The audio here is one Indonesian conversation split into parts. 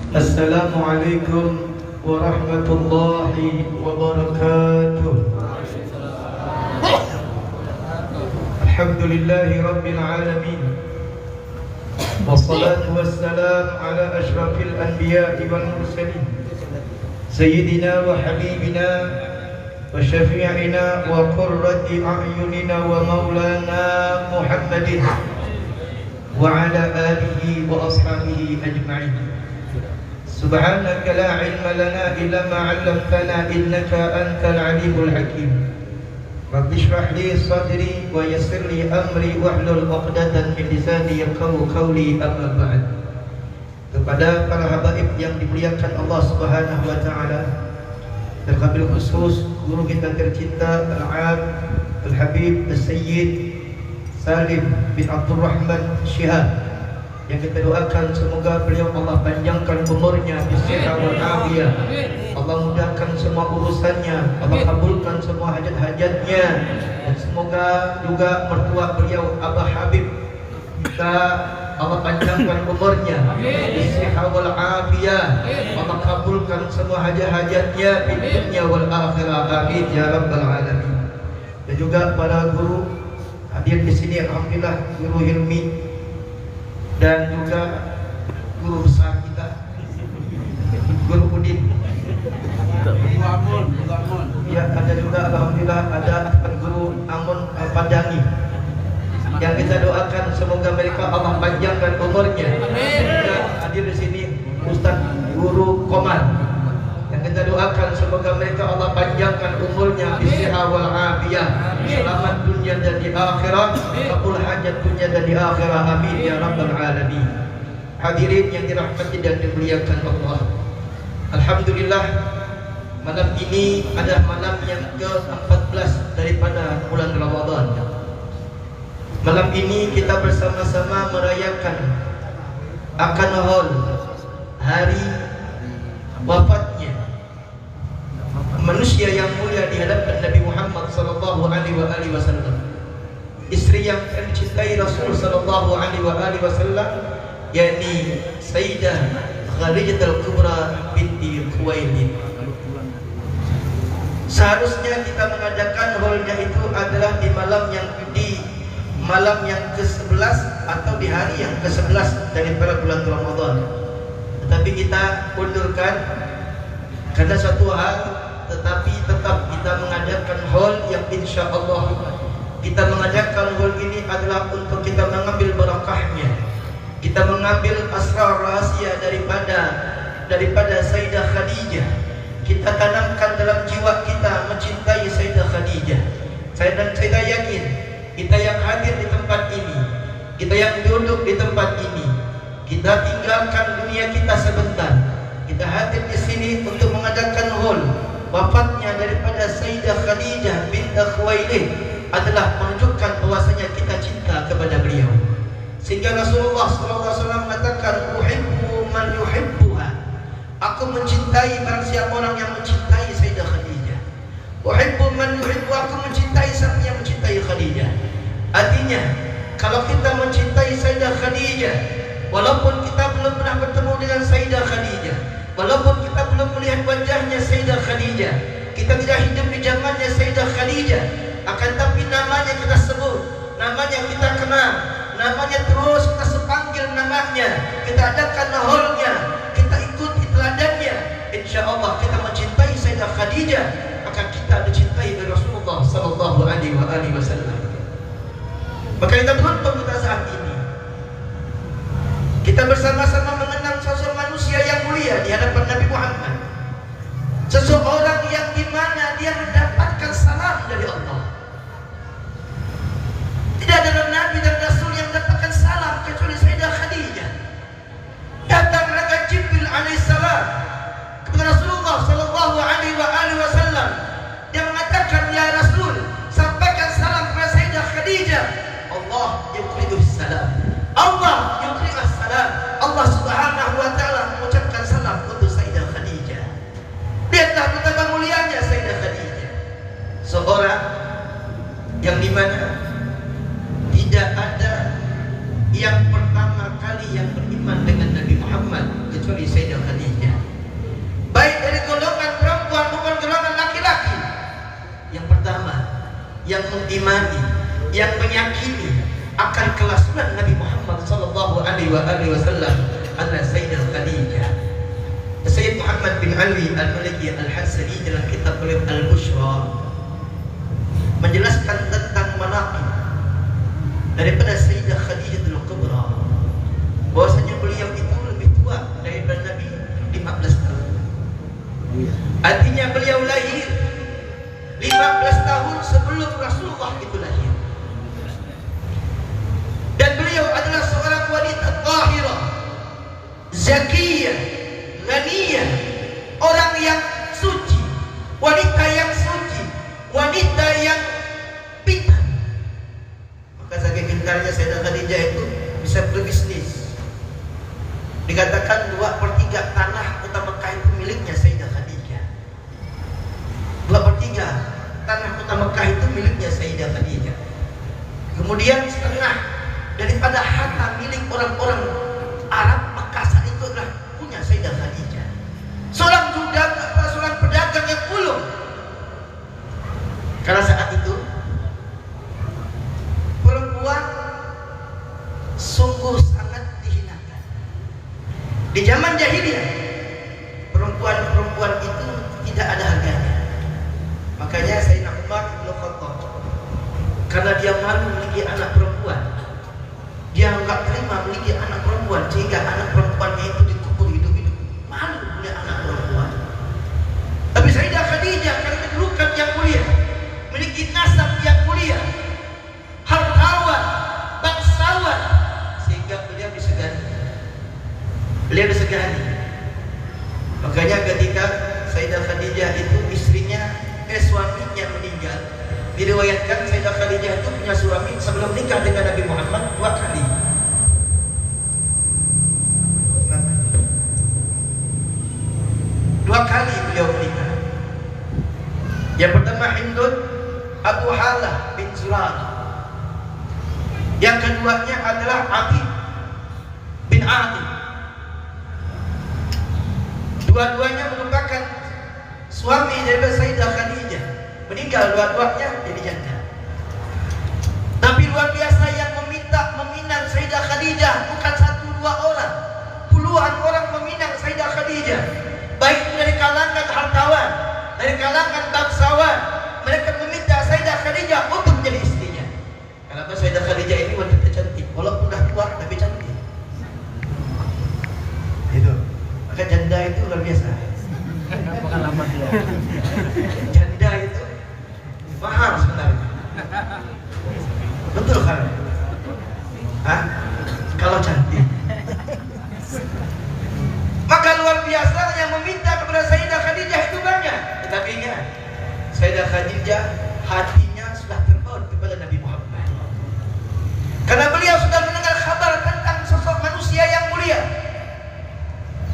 Assalamualaikum warahmatullahi wabarakatuh. Alhamdulillahi rabbil alamin. Wassalatu wassalam ala ashrafil anbiya'i wal mursalin Sayyidina wa habibina wa syafi'ina wa qurrati a'yunina wa maulana Muhammadin wa ala alihi wa ashabihi ajma'in. Subhanaka la ilma lana illa ma 'allamtana innaka antal alimul hakim. Rabbi shrah li sadri wa yassir li amri wahlul 'uqdatam min lisani yafqahu qawli, amma ba'd. Kepada para habaib yang dimuliakan Allah Subhanahu wa taala, terlebih khusus guru kita tercinta Al-'Ab Al-Habib Al-Sayyid Salim bin Abdul Rahman Shihab, yang kita doakan semoga beliau Allah panjangkan umurnya bisihah wal afiyah, Allah mudahkan semua urusannya, Allah kabulkan semua hajat-hajatnya, dan semoga juga mertua beliau Abah Habib kita Allah panjangkan umurnya bisihah wal afiyah, Allah kabulkan semua hajat-hajatnya di dunia wal akhirah, amin ya rabbal alamin. Dan juga para guru hadir di sini, alhamdulillah, Guru Hilmi dan juga guru besar kita Guru Udin, Guru Amun. Ya, ada juga alhamdulillah ada Guru Amun Al-Padangi, yang kita doakan semoga mereka Allah panjangkan umurnya. Dan hadir di sini Ustaz Guru Komar, yang kita doakan semoga mereka Allah panjangkan umurnya bisihah wal afiyah, selamat dunia dan di akhirat, kabul hajat dunia dan di akhirat, amin ya rabbal alamin. Hadirin yang dirahmati dan dimuliakan Allah, alhamdulillah, malam ini adalah malam yang ke-14 daripada bulan Ramadan. Malam ini kita bersama-sama merayakan akan haul hari wafatnya manusia yang mulia di hadapan Nabi Muhammad sallallahu alaihi wasallam, istri yang mencintai Rasul sallallahu alaihi wasallam, yakni Sayyidah Khadijah Al-Kubra binti Khuwailid. Seharusnya kita mengadakan haulnya itu adalah di malam yang ke-11 atau di hari yang ke-11 daripada bulan Ramadan, tetapi kita undurkan karena suatu hal, tetapi tetap kita mengadakan haul yang insya Allah kita mengadakan haul ini adalah untuk kita mengambil barakahnya, kita mengambil asrar rahasia daripada Sayyidah Khadijah, kita tanamkan dalam jiwa kita mencintai Sayyidah Khadijah. Saya yakin kita yang hadir di tempat ini, kita yang duduk di tempat ini, kita tinggalkan dunia kita sebentar, kita hadir di sini untuk mengadakan haul wafatnya daripada Sayyidah Khadijah binti Khuwailid adalah menunjukkan bahwasanya kita cinta kepada beliau. Sehingga Rasulullah SAW mengatakan, uhibbu man yuhibbuha, aku mencintai barang siapa orang yang mencintai Sayyidah Khadijah. Uhibbu man yuhibbu, aku mencintai siapa yang mencintai Khadijah. Artinya, kalau kita mencintai Sayyidah Khadijah, walaupun kita belum pernah bertemu dengan Sayyidah Khadijah, walaupun kita belum melihat wajahnya Sayyidah Khadijah, kita tidak hidup di zamannya Sayyidah Khadijah, akan tapi namanya kita sebut, namanya kita kenal, namanya terus kita sepanggil namanya, kita adakan haulnya, kita ikuti teladannya, insya Allah kita mencintai Sayyidah Khadijah, maka kita dicintai oleh Rasulullah sallallahu alaihi wasallam. Maka kita beruntung pada saat ini kita bersama-sama mengenang sosok manusia yang mulia di hadapan Nabi Muhammad, seseorang yang dimana dia mendapatkan salam dari Allah. Tidak ada Nabi dan Rasul yang mendapatkan salam kecuali Sayyidah Khadijah. Datang malaikat Jibril alaihissalam kepada Rasulullah sallallahu alaihi wasallam, dia mengatakan, ya Rasul, sampaikan salam kepada Sayyidah Khadijah. Allah yuqri'us salam, Allah yuqri'us salam, Allah subhanahu wa ta'ala mengucapkan salam untuk Sayyidah Khadijah. Lihatlah betapa mulianya Sayyidah Khadijah, seorang yang dimana tidak ada yang pertama kali yang beriman dengan Nabi Muhammad. Muhammad kecuali Sayyidah Khadijah. Baik dari golongan perempuan bukan golongan laki-laki. Yang pertama, yang mengimani, yang meyakini akan kelasuran Nabi Muhammad sallallahu alaihi wasallam adalah Sayyidah Khadijah. Sayyid Muhammad bin Ali Al-Maliki Al-Hasani dalam kitab beliau Al-Bushra menjelaskan tentang manaqib daripada Sayyidah Khadijah Al-Kubra, bahwasanya beliau itu lebih tua daripada Nabi 15 tahun. Artinya beliau lahir 15 tahun sebelum Rasulullah itu lahir. Dan beliau adalah seorang wanita tahirah, zakiyah, ghaniyah, orang yang suci, wanita yang suci, wanita yang pintar. Maka saking pintarnya Sayyidah Khadijah itu bisa berbisnis. Dikatakan 2/3 tanah kota Mekah itu miliknya Sayyidah Khadijah. 2/3 tanah kota Mekah itu miliknya Sayyidah Khadijah. Kemudian setengah daripada harta milik orang-orang Arab Mekah saat itu adalah punya Sayyidah Khadijah. Seorang pedagang yang ulung. Karena saat itu perempuan sungguh sangat dihinakan. Di zaman jahiliyah perempuan itu tidak ada harganya. Makanya Sayyidina Umar bin Khattab, karena dia malu memiliki anak perempuan, dia enggak terima memiliki anak perempuan, sehingga anak perempuannya itu dikubur hidup-hidup. Malu punya anak perempuan. Tapi Sayyidah Khadijah karena kedudukan yang mulia, memiliki nasab yang mulia, hartawan, bangsawan, sehingga beliau disegani. Makanya ketika Sayyidah Khadijah itu suaminya meninggal, diriwayatkan Sayyidah Khadijah itu punya suami sebelum nikah dengan Nabi Muhammad 2 kali. Dua kali beliau menikah. Yang pertama Hindun Abu Halah bin Zurar. Yang keduanya adalah Aqib bin Aqib. Dua-duanya merupakan suami dari Sayyidah Khadijah. Meninggal dua-duanya jadi janda. Tapi luar biasa yang meminang Sayyidah Khadijah bukan 1-2 orang. Puluhan orang meminang Sayyidah Khadijah. Baik dari kalangan hartawan, dari kalangan bangsawan. Mereka meminta Sayyidah Khadijah untuk menjadi istrinya. Karena Sayyidah Khadijah ini wanita cantik, walaupun dah tua tapi cantik. Itu. Maka janda itu luar biasa. Pengalaman dia. Janda itu mahal sebenarnya. Betul kan? Hah? Kalau cantik. Maka luar biasa yang meminta kepada Sayyidah Khadijah itu banyak. Tetapi ingat, Sayyidah Khadijah hatinya sudah terpaut kepada Nabi Muhammad. Karena beliau sudah mendengar kabar tentang sosok manusia yang mulia,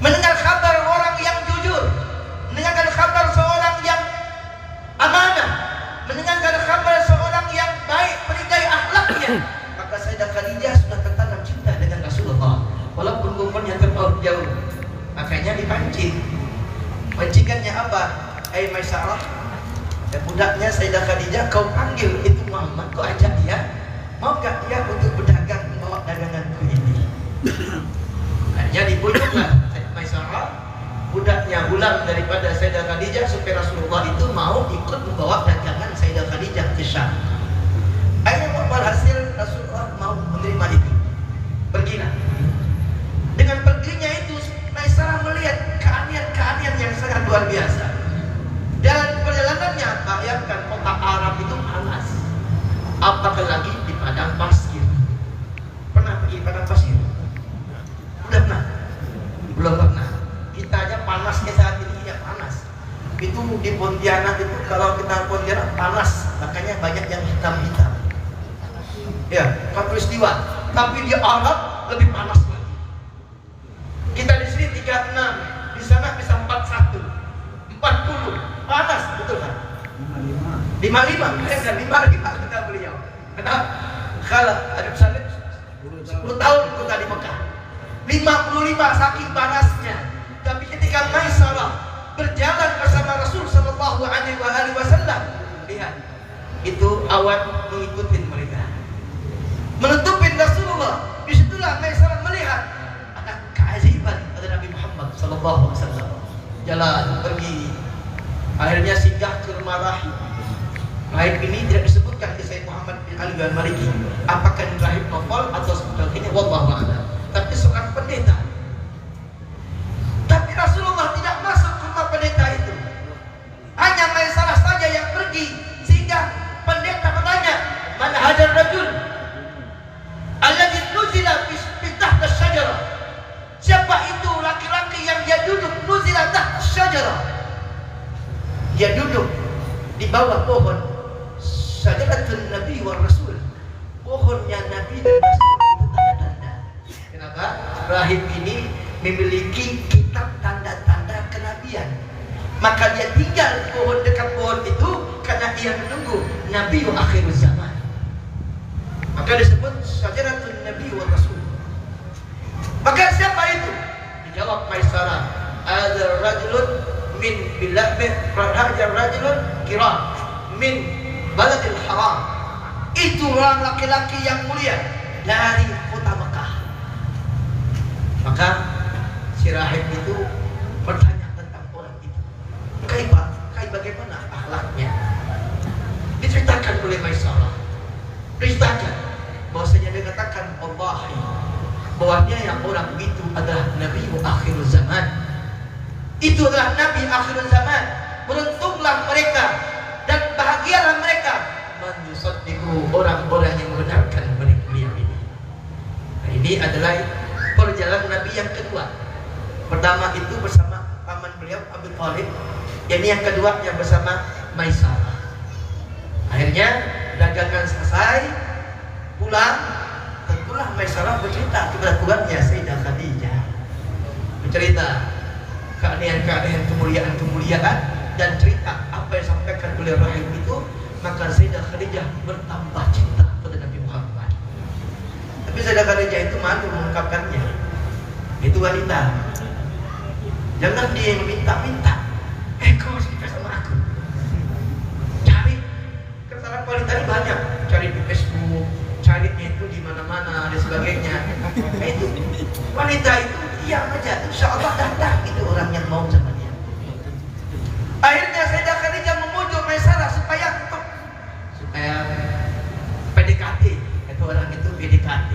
mendengar kabar orang yang jujur, mendengarkan kabar seorang yang amanah, mendengarkan kabar seorang yang baik, meninggai akhlaknya. Maka Sayyidah Khadijah sudah tertanam cinta dengan Rasulullah, walaupun umurnya terpaut jauh. Makanya dipancing. Pancingannya apa? Maisarah, dan budaknya Sayyidah Khadijah, kau panggil itu Muhammad, kau ajak dia, mau gak dia untuk berdagang membawa daganganku ini? Hanya dibujuklah Maisarah, budaknya Gulam daripada Sayyidah Khadijah, supaya Rasulullah itu mau ikut membawa dagangan Sayyidah Khadijah ke Syam. Akhirnya berhasil, Rasulullah mau menerima itu. Pergilah. Dengan perginya itu Maisarah melihat keanehan-keanehan yang sangat luar biasa. Dalam perjalanannya, bayangkan kota Arab itu panas, apakah lagi di padang pasir. Pernah pergi padang pasir? Udah pernah? Belum pernah. Kita aja panasnya saat ini ya panas. Itu di Pontianak itu, kalau kita Pontianak panas, makanya banyak yang hitam-hitam. Ya, khatulistiwa. Tapi di Arab lebih panas lagi. Kita di sini 36, di sana bisa 41, 40, panas, betul kan? 55, kan 55 kata beliau. Kenapa? Kalau Habib Salim 10 tahun kita di Mekah, 55 saking panasnya. Tapi ketika Maisarah berjalan bersama Rasul sallallahu alaihi wasallam, lihat itu awan mengikuti mereka, menutupin Rasulullah. Disitulah Maisarah melihat ada keajaiban pada Nabi Muhammad sallallahu alaihi wasallam. Jalan pergi, akhirnya singgah ke rumah rahib. Rahib ini tidak disebutkan di Sayyid Muhammad bin Ali al-Maliki apakah ini rahib nofal atau sebagainya, wallahu a'lam. Tapi seorang pendeta. Tapi Rasulullah tidak masuk ke rumah pendeta itu. Hanya Maisarah saja yang pergi, sehingga pendeta bertanya, "Man hadzal rajul alladzi nuzila fi tahta asy-syajarah?" Siapa itu laki-laki yang dia duduk nuzila tahta asy-syajarah? Dia duduk di bawah pohon Syajaratun Nabi wa Rasul. Pohonnya Nabi dan Rasul. Itu tanda-tanda. Kenapa? Rahib ini memiliki kitab tanda-tanda kenabian. Maka dia tinggal pohon dekat pohon itu karena dia menunggu Nabi wa akhir zaman. Maka disebut Syajaratun Nabi wa Rasul. Maka siapa itu? Dijawab Maisarah, "Adzal rajulun min bilabih hajar rajulun kiram min baladil haram." Itu orang laki-laki yang mulia dari kota Mekah. Maka si rahib itu bertanya tentang orang itu. Bagaimana akhlaknya? Diceritakan oleh Maisarah. Diceritakan bahwasanya dia katakan, "Wallahi, bahwanya yang orang itu adalah Nabi akhir zaman." Itu adalah Nabi akhir zaman. Beruntunglah mereka dan bahagialah mereka menyusaddiqu, orang-orang yang membenarkan beliau ini. Nah, ini adalah perjalanan Nabi yang kedua. Pertama itu bersama paman beliau Abu Thalib. Ini yang kedua yang bersama Maisarah. Akhirnya dagangan selesai, pulang. Tentulah Maisarah bercerita kepada tuannya Sayyidah Khadijah, bercerita keanehan-keanehan, kemuliaan-kemuliaan, dan cerita apa yang disampaikan oleh rahib itu. Maka Sayyidah Khadijah bertambah cinta pada Nabi Muhammad. Tapi Sayyidah Khadijah itu malu mengungkapkannya. Itu wanita. Jangan dia yang minta-minta. Kau harus nikah sama aku. Cari. Kesalahan wanita ini banyak. Cari di Facebook, carinya itu di mana-mana dan sebagainya. Itu wanita itu diam aja. Insya Allah datang itu orang yang mau sama dia. Akhirnya Sayyidah Khadijah memujuk Maisarah supaya PDKT. Itu orang itu PDKT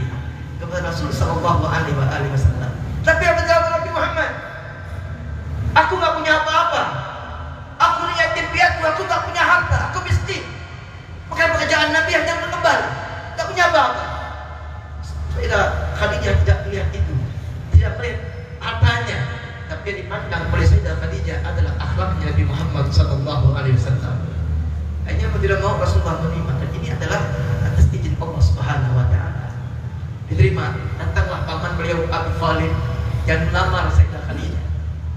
kepada Rasul sallallahu alaihi wasallam. Tapi apa jawab Nabi Muhammad? Aku nggak punya apa-apa. Aku ni yatim piatu, aku tak punya harta, aku miskin. Maka pekerjaan Nabi hanya mengembala, tak punya apa-apa. Sayyidah Khadijah tidak melihat itu, tidak melihat hartanya, tapi yang dipandang oleh Sayyidah Khadijah adalah akhlaknya Nabi Muhammad sallallahu alaihi wasallam. Hanya tidak mau Rasulullah menerima, dan ini adalah atas izin Allah Subhanahu wa taala. Diterima. Datanglah paman beliau Abu Thalib yang melamar Sayyidah Khadijah.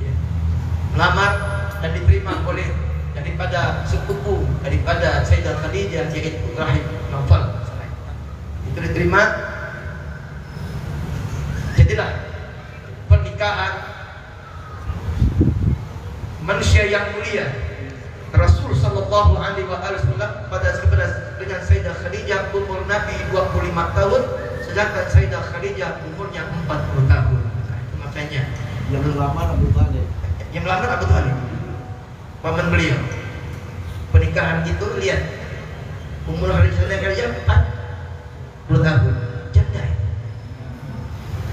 Ya. Melamar dan diterima oleh daripada sepupu daripada Sayyidah Khadijah, yaitu rahib Naufal. Itu diterima. Jadilah pernikahan manusia yang mulia Rasul sallallahu alaihi wasallam pada dengan Sayyidah Khadijah. Umur Nabi 25 tahun, sedangkan Sayyidah Khadijah umurnya 40 tahun. Itu makanya yang melamar Abu Thalib. Yang melamar Abu Thalib, paman beliau. Pernikahan itu lihat, umur Sayyidah Khadijah 40 tahun, janda.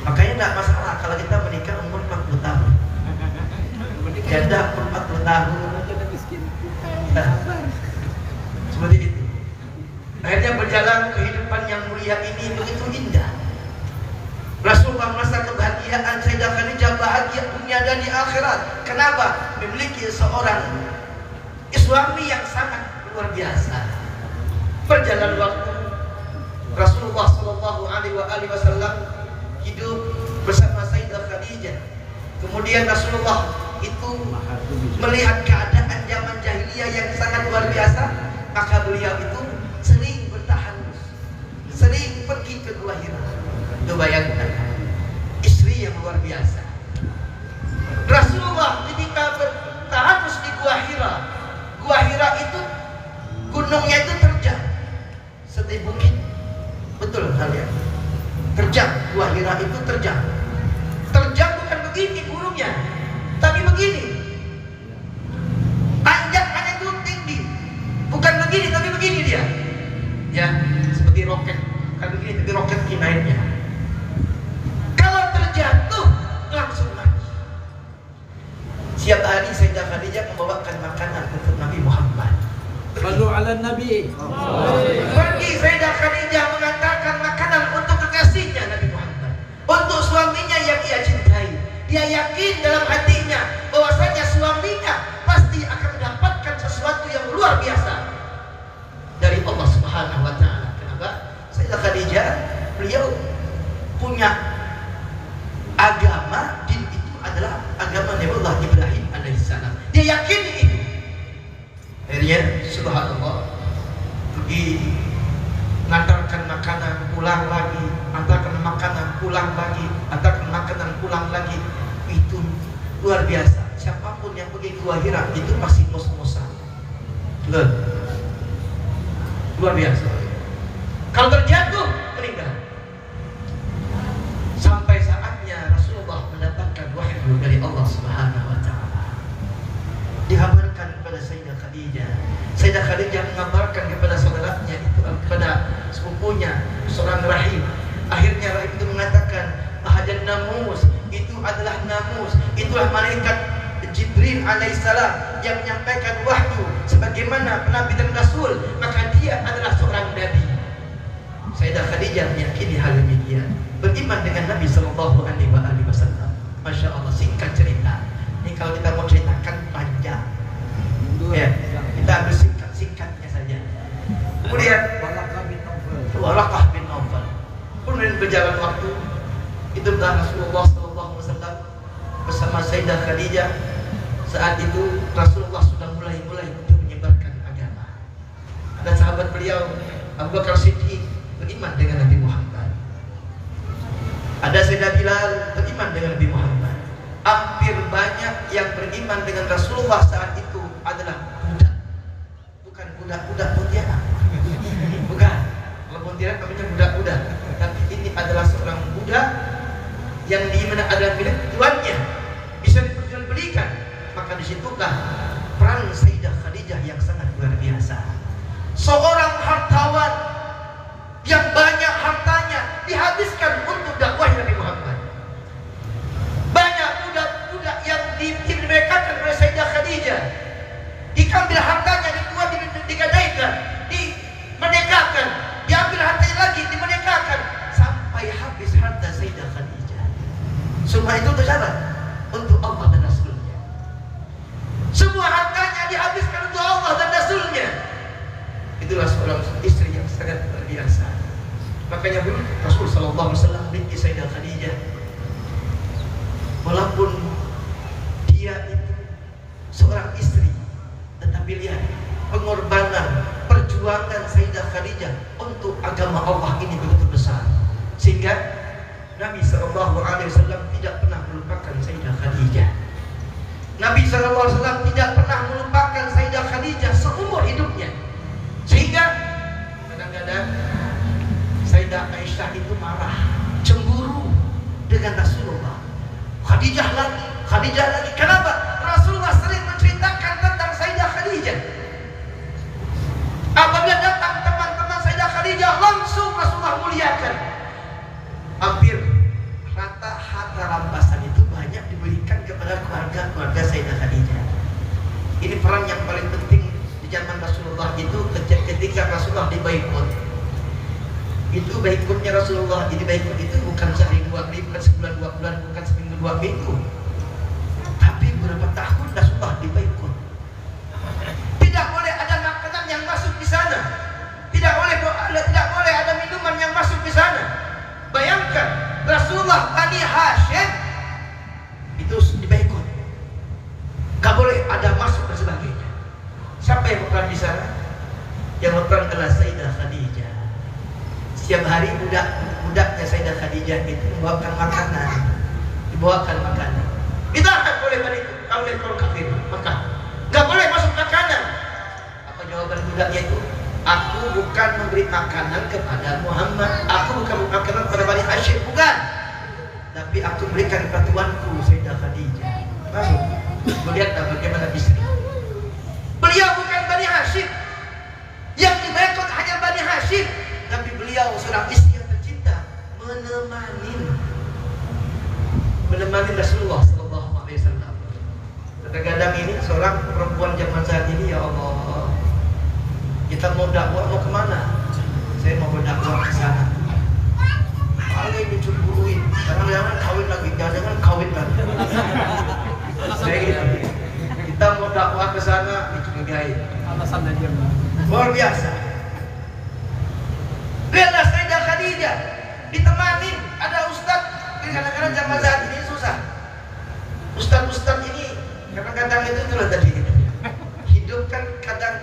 Makanya tidak masalah kalau kita menikah umur 40 tahun. Janda 40 tahun. Seperti itu. Akhirnya berjalan kehidupan yang mulia ini begitu indah. Rasulullah merasa kebahagiaan Sayyidah Khadijah, bahagia dunia dan di akhirat. Kenapa? Memiliki seorang suami yang sangat luar biasa. Berjalan waktu, Rasulullah sallallahu alaihi wasallam hidup bersama Sayyidah Khadijah. Kemudian Rasulullah itu melihat keadaan zaman jahiliyah yang sangat luar biasa, maka beliau itu sering bertahanus, sering pergi ke kelahiran. Itu bayangkan, istri yang betul kalian. Terjang, Gua Hira itu terjang. Terjang bukan begini burungnya, tapi begini. Tanjakannya itu tinggi, bukan begini tapi begini dia. Ya, seperti roket. Bukan begini tapi roket naiknya. Kalau terjatuh langsung mati. Siap hari Sayyidah Khadijah membawakan makanan untuk Nabi Muhammad. Sallu ala Nabi. Pergi Sayyidah Khadijah mengantarkan makanan untuk kekasihnya Nabi Muhammad, untuk suaminya yang ia cintai. Dia yakin dalam hatinya bahwasanya suaminya pasti akan mendapatkan sesuatu yang luar biasa dari Allah Subhanahu wa taala. Kenapa? Sayyidah Khadijah, beliau punya agama, din itu adalah agama Nabi Allah Ibrahim alaihissalam. Dia yakin itu. Akhirnya subhanallah pergi mengantarkan makanan, pulang lagi, antarkan makanan, pulang lagi, antarkan makanan, pulang lagi. Itu luar biasa. Siapapun yang pergi ke Gua Hira itu pasti ngos-ngosan. Luar biasa. Kalau terjatuh meninggal. Sampai saatnya Rasulullah mendapatkan wahyu dari Allah Subhanahu wa taala. Dikabarkan kepada Sayyidah Khadijah. Sayyidah Khadijah mengabarkan kepada saudaranya itu, kepada sepupunya, seorang rahim. Akhirnya rahim itu mengatakan, "Ahadan namus, itu adalah namus, itulah malaikat Jibril alaihissalam yang menyampaikan wahyu sebagaimana nabi dan rasul, maka dia adalah seorang nabi." Sayyidah Khadijah meyakini hal demikian, beriman dengan Nabi sallallahu alaihi wasallam. Masya Allah, singkat cerita. Ini kalau kita mau ceritakan panjang. Ya, kita ambil singkatnya saja. Kemudian Waraqah bin Nawfal. Kemudian berjalan waktu, hiduplah Rasulullah sallallahu alaihi wasallam bersama Sayyidah Khadijah. Saat itu Rasulullah sudah mulai untuk menyebarkan agama. Ada sahabat beliau Abu Bakar Siddiq beriman dengan Nabi Muhammad. Ada Sayyidina Bilal beriman dengan Nabi Muhammad. Hampir banyak yang beriman dengan Rasulullah saat itu adalah budak. Bukan budak-budak Pontianak. Bukan. Kalau Pontianak namanya budak-budak. Tapi ini adalah seorang budak yang di mana ada milik tuannya, bisa diperjualbelikan. Maka disitulah peran Sayyidah Khadijah yang sangat luar biasa. Seorang hartawan yang banyak hartanya dihabiskan untuk dakwah Nabi Muhammad. Banyak budak-budak yang dimerdekakan oleh Sayyidah Khadijah, diambil hartanya, digadaikan, dimerdekakan, diambil hartanya lagi, dimerdekakan, sampai habis harta Sayyidah Khadijah. Semua itu untuk siapa? Untuk Allah dan Rasulnya. Semua hartanya dihabiskan untuk Allah dan Rasulnya. Itulah seorang istri yang sangat luar biasa. Makanya Rasul sallallahu alaihi wasallam binti Sayyidah Khadijah, walaupun dia itu seorang istri, tetapi lihat pengorbanan, perjuangan Sayyidah Khadijah untuk agama Allah ini begitu besar, sehingga Nabi sallallahu alaihi wasallam tidak pernah melupakan Sayyidah Khadijah. Nabi sallallahu alaihi wasallam tidak pernah melupakan Sayyidah Khadijah seumur hidupnya. Sehingga kadang-kadang Sayyidah Aisyah itu marah, cemburu dengan Rasulullah. Khadijah lagi. Kenapa? Rasulullah sering menceritakan tentang Sayyidah Khadijah. Apabila datang teman-teman Sayyidah Khadijah, langsung Rasulullah muliakan. Hampir rata harta rampasan itu banyak diberikan kepada keluarga Sayyidah Khadijah. Ini peran yang paling penting di zaman Rasulullah itu. Ketika Rasulullah dibaikut, itu baikutnya Rasulullah. Jadi baikut itu bukan sehari dua kali, bukan sebulan dua bulan, bukan seminggu dua minggu, tapi berapa tahun Rasulullah dibaikut. Tidak boleh ada makanan yang masuk di sana, tidak boleh ada minuman yang masuk di sana. Bayangkan Rasulullah Bani Hashim itu dibaikut, gak boleh ada masuk dan sebagainya. Siapa yang berperan di sana? Yang berperan adalah Sayyidah Khadijah. Setiap hari budak-budaknya Sayyidah Khadijah itu membawakan makanan, ditahan oleh kaum kafir Mekah, nggak boleh masuk makanan. Apa jawaban budaknya itu? Aku bukan memberi makanan kepada Muhammad, aku berikan kepada tuanku Sayyidah Khadijah. Masuk. Lihatlah bagaimana istri. Beliau bukan Bani Hashim, yang dibaikkan hanya Bani Hashim, tapi beliau seorang istri yang tercinta, menemani Rasulullah Sallallahu Alaihi Wasallam. Kadang-kadang ini seorang perempuan zaman saat ini, ya Allah, kita mau dakwah mau kemana? Saya mau berdakwah ke sana. Paling dicemburuin, jangan kawin lagi, jangan kawin lagi. Saya gitu. Kita mau dakwah ke sana dicurigai. Alasan aja. Luar biasa. Lihatlah Sayyidah Khadijah ditemani ada ustaz. Kadang-kadang zaman saat ini susah. Ustaz-ustaz ini kadang-kadang itulah tadi hidup kan kadang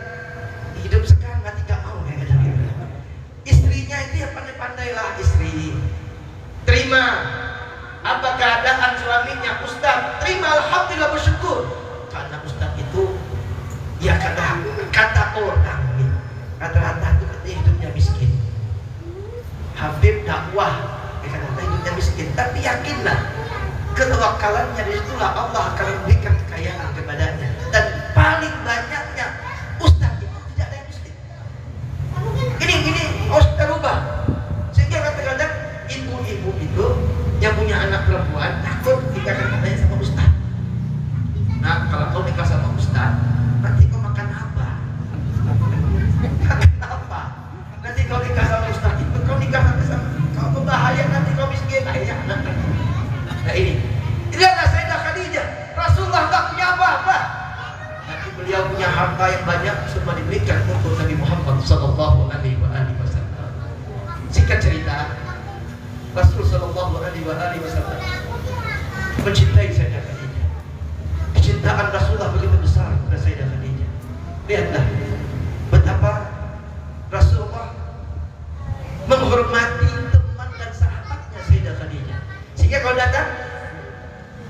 hidup sekarang mati gak mau kadang gitu. Istrinya itu ya pandai-pandailah istri. Terima apa keadaan suaminya ustaz, terima alhamdulillah bersyukur. Karena ustaz itu ya kata orang rata-rata itu hidupnya miskin. Habib dakwah kata hidupnya miskin, tapi yakinlah ketawakalannya di situlah Allah akan memberikan kekayaan kepadanya. Dan paling banyaknya ustaz itu tidak ada yang miskin. Ini harus terubah. Sehingga kadang-kadang ibu-ibu itu yang punya anak perempuan takut nikahkan katanya sama ustaz. Nah, kalau kau nikah sama ustaz, nanti kau makan apa? Makan apa? Nanti kau nikah sama ustaz itu, kau nikah sama kau berbahaya, nanti kau miskin. Akhirnya anak. Nah ini, lihatlah Sayyidah Khadijah. Rasulullah tak punya apa-apa, tapi beliau punya harta yang banyak, semua diberikan untuk Nabi Muhammad Sallallahu Alaihi Wasallam. Singkat cerita, Rasul Sallallahu Alaihi Wasallam mencintai Sayyidah Khadijah. Kecintaan Rasulullah begitu besar kepada Sayyidah Khadijah. Lihatlah betapa Rasulullah menghormati teman dan sahabatnya Sayyidah Khadijah. Sehingga kalau datang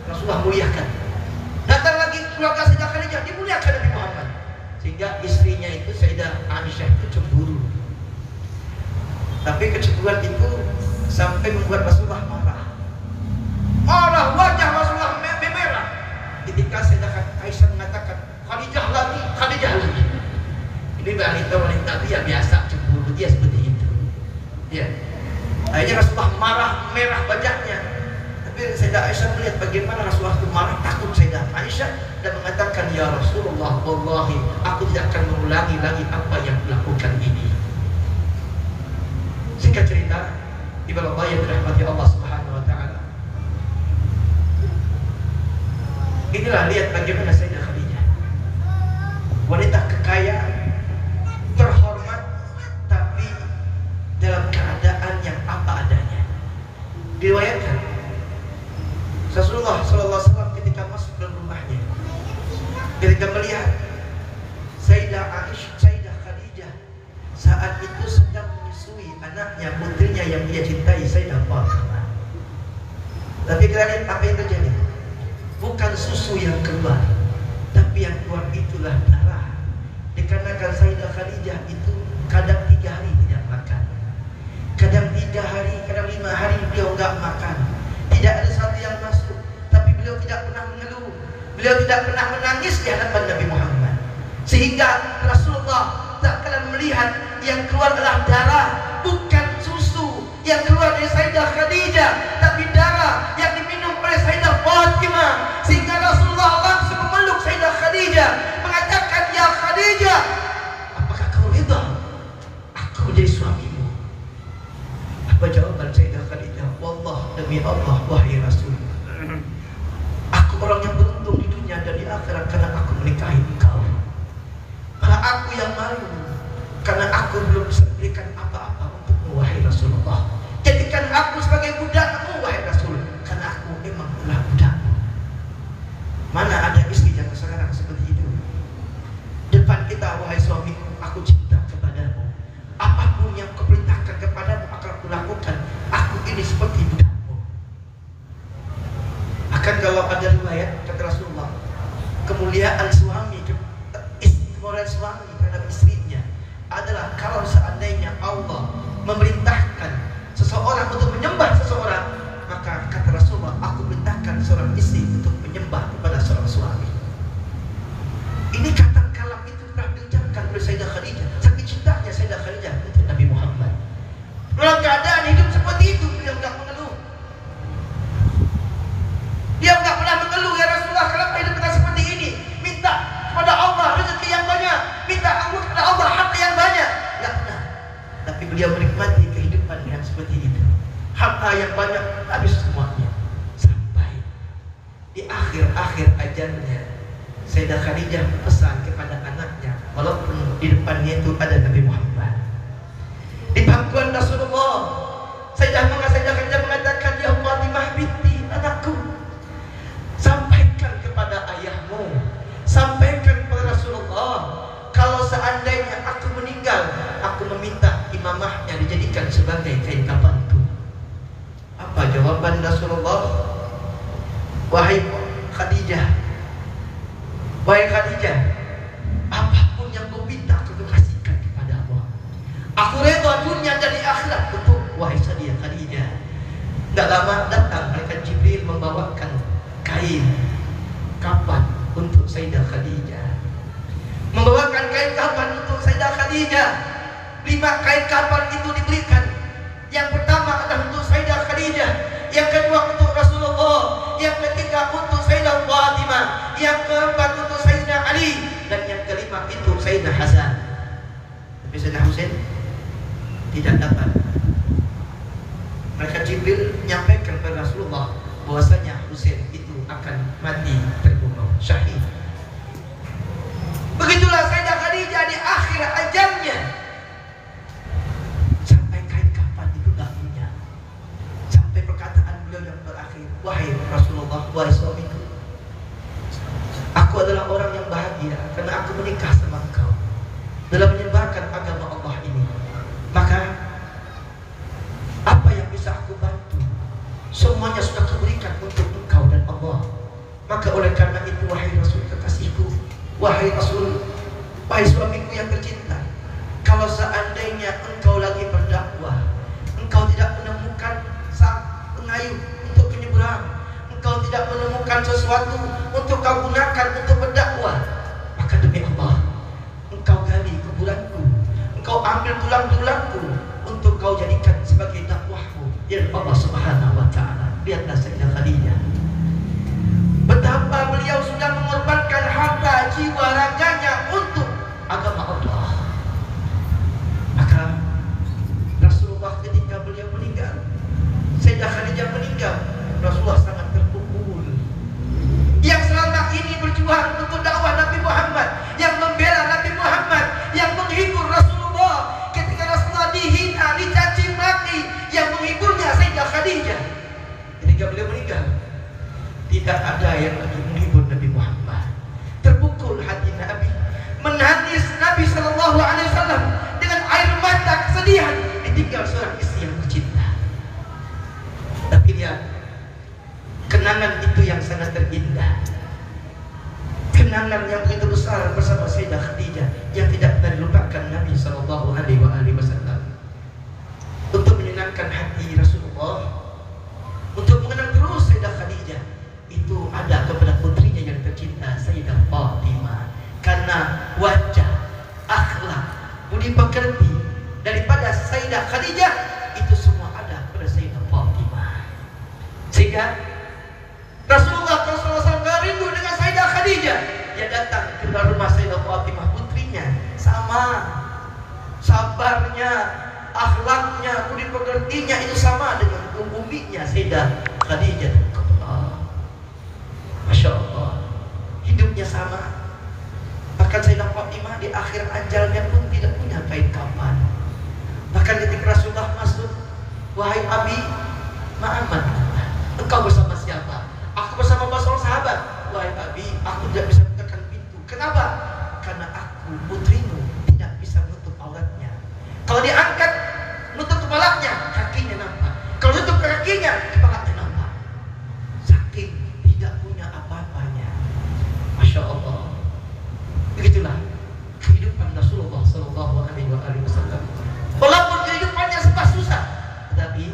Rasulullah muliakan. Datang lagi keluarga Sayyidah Khadijah dimuliakan Nabi Muhammad. Sehingga istrinya itu Sayyidah Aisyah itu cemburu. Tapi kecemburuan itu sampai membuat Rasulullah marah. Marah, wajah Rasulullah memerah. Ketika Sayyidah Aisyah mengatakan Khadijah lagi. Ini wanita itu ya biasa cemburu, dia seperti itu. Ya. Akhirnya Rasulullah marah, merah wajahnya. Tapi Sayyidah Aisyah melihat bagaimana Rasulullah itu marah, takut Sayyidah Aisyah dan mengatakan, ya Rasulullah, wallahi aku tidak akan mengulangi lagi apa yang dilakukan ini. Singkat cerita, ibadah Allah yang dirahmati Allah Subhanahu wa taala. Inilah lihat bagaimana Sayyidah Khadijah, wanita kekayaan, terhormat, tapi dalam keadaan yang apa adanya. Diriwayatkan Rasulullah SAW ketika masuk ke rumahnya, ketika melihat Sayyidah Khadijah saat itu sedang menyusui anaknya, putrinya yang dia cintai, Sayyidah Fatimah. Tapi kita lihat apa yang terjadi. Bukan susu yang keluar, tapi yang keluar itulah darah. Dikarenakan Sayyidah Khadijah itu kadang 3 hari tidak makan, kadang 3 hari, kadang 5 hari beliau enggak makan. Tidak ada satu yang masuk, tapi beliau tidak pernah mengeluh, beliau tidak pernah menangis di hadapan Nabi Muhammad. Sehingga Rasulullah tak akan melihat yang keluar adalah darah, bukan susu yang keluar dari Sayyidah Khadijah, tapi darah yang diminum oleh Sayyidah Fatimah. Sehingga Rasulullah langsung memeluk Sayyidah Khadijah, mengatakan, ya Khadijah, apakah kau ridha aku menjadi suamimu? Apa jawaban Sayyidah Khadijah? Wallah, demi Allah, wahai Rasul, aku orang yang beruntung di dunia dan di akhirat karena aku menikahi engkau. Malah aku yang malu karena aku belum bisa berikan apa-apa untukmu, wahai Rasulullah. Jadikan aku sebagai budakmu, wahai Rasul, karena aku memang telah budakmu. Mana ada istri yang sekarang seperti itu? Depan kita, wahai suamiku, aku cinta kepadamu. Apapun yang kau perintahkan kepadamu akan aku lakukan. Aku ini seperti budakmu. Akan kalau ada riwayat kata Rasulullah, kemuliaan suami terhadap istrinya adalah kalau seandainya Allah memerintahkan seseorang untuk menyembah seseorang, maka kata Rasulullah, aku harta yang banyak, habis semuanya. Sampai di akhir-akhir ajalnya, Sayyidah Khadijah pesan kepada anaknya, walaupun di depannya itu ada Nabi Muhammad. Di pangkuan Rasulullah, Sayyidah Khadijah mengatakan, ya Fatimah binti, anakku, sampaikan kepada ayahmu, sampaikan kepada Rasulullah, kalau seandainya aku meninggal, aku meminta imamahnya dijadikan sebagai kain kafanku. Apa jawaban Rasulullah? Wahai Khadijah, apapun yang kau minta aku kasihkan kepada Allah. Aku reda dunia dan akhirat untuk wahai Khadijah. Tidak lama datang malaikat Jibril membawakan kain kafan untuk Sayyidah Khadijah. Membawakan kain kafan untuk Sayyidah Khadijah. 5 kain kafan itu diberikan. Yang pertama adalah untuk Sayyidah Khadijah, yang kedua untuk Rasulullah, yang ketiga untuk Sayyidah Fatimah, yang keempat untuk Sayyidina Ali, dan yang kelima itu Sayyidina Hasan. Tapi Sayyidina Husain tidak dapat. Malaikat Jibril menyampaikan kepada Rasulullah bahwasanya Husain itu akan mati terbunuh syahid. Begitulah Sayyidah Khadijah di akhir ajalnya. Sampai kain kafan itu tak punya. Sampai perkataan beliau yang terakhir, wahai Rasulullah, wahai suamiku, aku adalah orang yang bahagia karena aku menikah sama engkau dalam menyebarkan agama Allah ini. Maka apa yang bisa aku bantu, semuanya sudah kuberikan untuk engkau dan Allah. Maka oleh karena itu, wahai Rasul kekasihku, wahai Rasul, wahai suamiku yang tercinta, kalau seandainya engkau lagi berdakwah, engkau tidak menemukan pengayuh untuk penyeberang, engkau tidak menemukan sesuatu untuk kau gunakan untuk berdakwah, maka demi Allah, engkau gali kuburanku, engkau ambil tulang-tulangku untuk kau jadikan sebagai dakwahmu ya Allah Subhanahu wa ta'ala. Lihatlah Sayyidah Khadijah, betapa beliau sudah mengorbankan harta, jiwa, raganya untuk agama Allah. Maka Rasulullah ketika beliau meninggal, Sayyidah Khadijah meninggal, Rasulullah sangat terpukul. Yang selama ini berjuang untuk dakwah Nabi Muhammad, yang membela Nabi Muhammad, yang menghibur Rasulullah ketika Rasulullah dihina, dicaci maki, yang menghiburnya Sayyidah Khadijah. Ketika beliau meninggal, tidak ada yang lagi menghibur Nabi Muhammad. Terpukul hati Nabi, menangis Nabi SAW dengan air mata kesedihan ditinggal seorang istri yang tercinta. Tapi lihat, kenangan itu yang sangat terindah, kenangan yang begitu besar bersama Sayyidah Khadijah yang tidak pernah dilupakan Nabi SAW. Untuk menyenangkan hati Rasulullah, untuk mengenang terus Sayyidah Khadijah, itu ada kepada putrinya yang tercinta Sayyidah Fatimah. Karena wajah, akhlak, budi pekerti daripada Sayyidah Khadijah itu semua ada pada Sayyidah Fatimah. Sehingga Rasulullah SAW rindu dengan Sayyidah Khadijah. Dia datang ke rumah Sayyidah Fatimah, putrinya, sama sabarnya, akhlaknya, budi pekertinya itu sama dengan umminya Sayyidah Khadijah. Masya Allah, hidupnya sama. Bahkan Sayyidah Fatimah di akhir ajalnya pun tidak punya kain kafan. Bahkan ketika Rasulullah masuk, wahai Abi, ma'aman, engkau bersama siapa? Aku bersama para sahabat. Wahai Abi, aku tidak bisa bukakan pintu. Kenapa? Karena aku, putrimu, tidak bisa menutup auratnya. Kalau diangkat, menutup kepalanya, kakinya nampak. Kalau tutup kakinya, kepalanya nampak. Saking tidak punya apa-apanya. Masya Allah. Begitulah kehidupan Rasulullah SAW. Walaupun kehidupannya serba susah, tetapi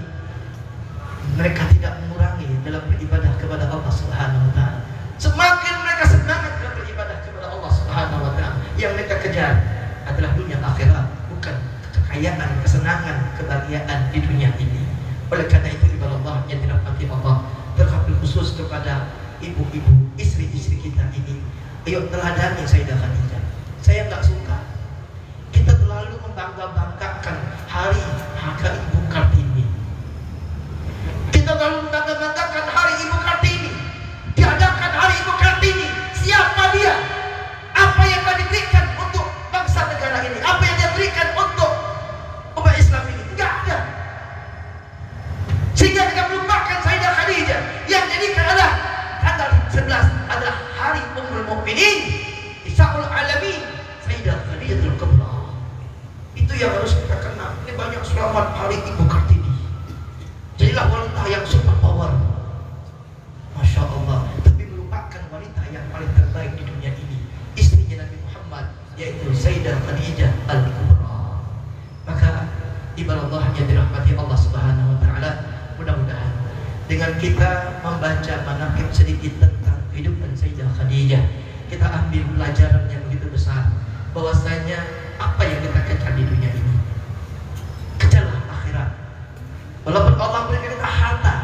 mereka tidak mengurangi dalam beribadah kepada Allah Subhanahu wa ta'ala. Semakin mereka semangat dalam beribadah kepada Allah Subhanahu wa ta'ala. Yang mereka kejar adalah dunia akhirat, bukan kekayaan, kesenangan, kebahagiaan di dunia ini. Oleh karena itu, ibadah Allah yang dirahmati Allah, terlebih khusus kepada ibu-ibu, istri-istri kita ini, ayo teladani Sayyidah Khadijah. Saya nggak suka kita terlalu membangga-banggakan hari Ibu Kartini. Kita tidak melupakan Sayyidah Khadijah yang jadikan adalah tanggal 11 adalah hari Ummul Mukminin, Nisa'ul Alamin, Sayyidah Khadijatul Kubra. Itu yang harus kita kenal. Ini banyak selamat hari Ibu Kartini. Jadilah wanita yang super power. Masya Allah. Tapi melupakan wanita yang paling terbaik di dunia ini, istrinya Nabi Muhammad, yaitu Sayyidah Khadijah Al-Kubra. Maka ibarat Allah yang dirahmati Allah Subhanahu wa taala, mudah-mudahan dengan kita membaca manaqib sedikit tentang kehidupan Sayyidah Khadijah, kita ambil pelajaran yang begitu besar, bahwasanya apa yang kita kejar di dunia ini, kejarlah akhirat. Walaupun Allah berikan kita harta,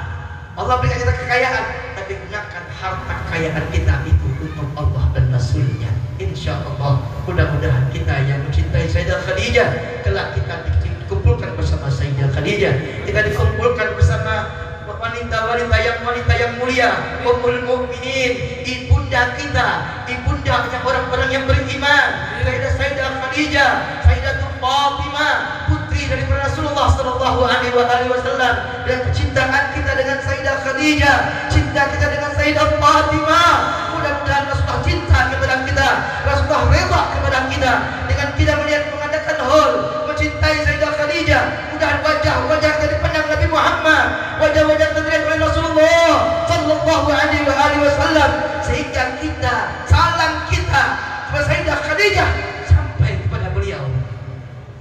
Allah berikan kita kekayaan, tapi gunakan harta kekayaan kita itu untuk Allah dan Rasulnya. Insya Allah, mudah-mudahan kita yang mencintai Sayyidah Khadijah, kelak kita dikumpulkan bersama Sayyidah Khadijah, kita dikumpulkan bersama wanita yang mulia, Ummul Mukminin, ibunda kita, ibundanya orang-orang yang beriman, Sayyidah Khadijah, Sayyidatul Fatimah, putri dari Rasulullah sallallahu alaihi wasallam. Dan kecintaan kita dengan Sayyidah Khadijah, cinta kita dengan Sayyidah Fatimah, mudah-mudahan Rasulullah cinta kepada kita, Rasulullah reda kepada kita dengan kita melihat mengadakan haul mencintai Sayyidah Khadijah. Mudah-mudahan wajah-wajah dari pandang Nabi Muhammad, wajah-wajah terlihat oleh Rasulullah sallallahu alaihi wasallam, sehingga kita salam kita kepada Sayyidah Khadijah sampai kepada beliau.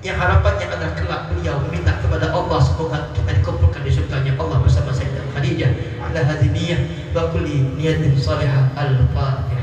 Yang harapannya adalah kelak beliau meminta kepada Allah semoga kita dikumpulkan di surganya Allah bersama Sayyidah Khadijah. Ala hadhihi niyyah wa kulli niyatin salihah. Al-Fatihah.